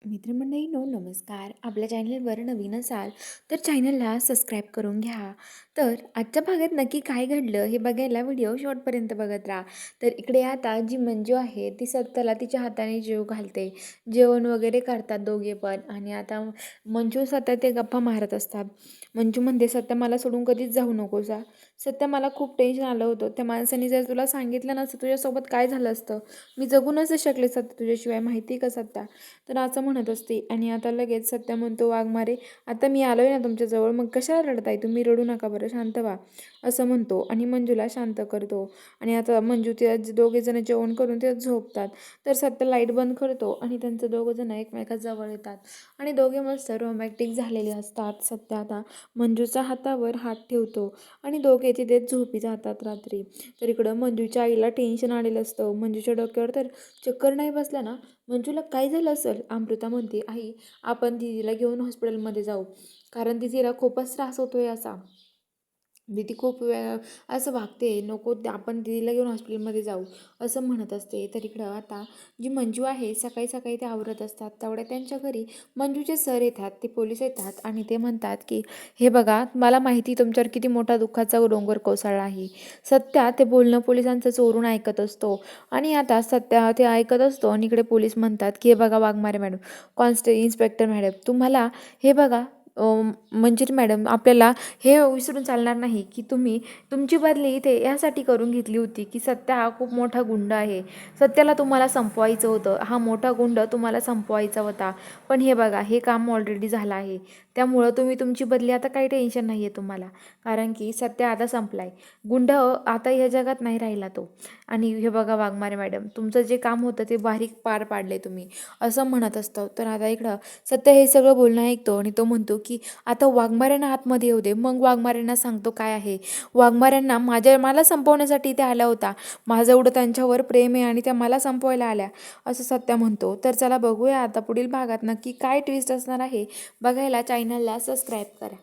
मित्रमंडळींनो नमस्कार. आपल्या चॅनलवर नवीन असाल तर चॅनलला सबस्क्राईब करून घ्या. तर आजच्या भागात नक्की काय घडलं हे बघायला व्हिडिओ शेवटपर्यंत बघत राहा. तर इकडे आता जी मंजू आहे ती सत्याला तिच्या हाताने जेव घालते. जेवण वगैरे करतात दोघे पण. आणि आता मंजू सत्या ते गप्पा मारत असतात. मंजू म्हणते, सत्या मला सोडून कधीच जाऊ नकोसा. सत्या मला खूप टेन्शन आलं होतं. त्या माणसाने जर तुला सांगितलं नसतं तुझ्यासोबत काय झालं असतं. मी जगू नसते शकले सत्या तुझ्याशिवाय, माहिती का सत्या. तर असं म्हणत असते. आणि आता लगेच सत्या म्हणतो, वाघमारे आता मी आलोय ना तुमच्याजवळ, मग कशाला रडताय तुम्ही, रडू नका बरं, शांत व्हा, असं म्हणतो. आणि मंजूला शांत करतो. आणि आता मंजू त्या दोघे जण जेवण करून ते झोपतात. तर सत्या लाईट बंद करतो आणि त्यांचं दोघं जण एकमेकाजवळ येतात. आणि दोघे मस्त रोमॅन्टिक झालेले असतात. सत्या आता मंजूच्या हातावर हात ठेवतो आणि दोघे तिथे झोपी जातात रात्री. तर इकडं मंजूच्या आईला टेन्शन आलेलं असतं. मंजूच्या डोक्यावर तर चक्कर नाही बसल्या ना. मंजूला काय झालं असेल. अमृता म्हणते, आई आपण दीदीला घेऊन हॉस्पिटलमध्ये जाऊ, कारण दीदीला खूपच त्रास होतोय असा. दीदी खूप वेळ असं वागते, नको आपण दीदीला घेऊन हॉस्पिटलमध्ये जाऊ, असं म्हणत असते. तर इकडं आता जी मंजू आहे सकाळी सकाळी ते आवरत असतात. तेवढ्या त्यांच्या घरी मंजूचे सर येतात, ते पोलीस येतात. आणि ते म्हणतात की हे बघा, मला माहिती तुमच्यावर किती मोठा दुःखाचा डोंगर कोसळला आहे. सत्या ते बोलणं पोलिसांचं चोरून ऐकत असतो. आणि आता सत्या ते ऐकत असतो. आणि इकडे पोलीस म्हणतात की हे बघा वाघमारे मॅडम, इन्स्पेक्टर मॅडम, तुम्हाला हे बघा मंजिरी मॅडम, आपल्याला हे विसरून चालणार नाही की तुम्ही तुमची बदली इथे यासाठी करून घेतली होती की सत्या हा खूप मोठा गुंड आहे. सत्याला तुम्हाला संपवायचं होतं, हा मोठा गुंड तुम्हाला संपवायचा होता. पण हे बघा, हे काम ऑलरेडी झालं आहे. त्यामुळं तुम्ही तुमची बदली, आता काही टेन्शन नाही आहे तुम्हाला, कारण की सत्या आता संपलाय. गुंड आता या जगात नाही राहिला तो. आणि हे बघा वाघमारे मॅडम, तुमचं जे काम होतं ते बारीक पार पाडले तुम्ही, असं म्हणत असतं. तर आता इकडं सत्य हे सगळं बोलणं ऐकतो. आणि तो म्हणतो की आता वाघमाऱ्यांना आतमध्ये येऊ दे, मग वाघमाऱ्यांना सांगतो काय आहे. वाघमाऱ्यांना मला संपवण्यासाठी इथे आला होता, माझं एवढं त्यांच्यावर प्रेम आहे आणि त्या मला संपवायला आल्या, असं सत्या म्हणतो. तर चला बघूया आता पुढील भागात नक्की काय ट्विस्ट असणार आहे. बघायला चॅनलला सबस्क्राईब करा.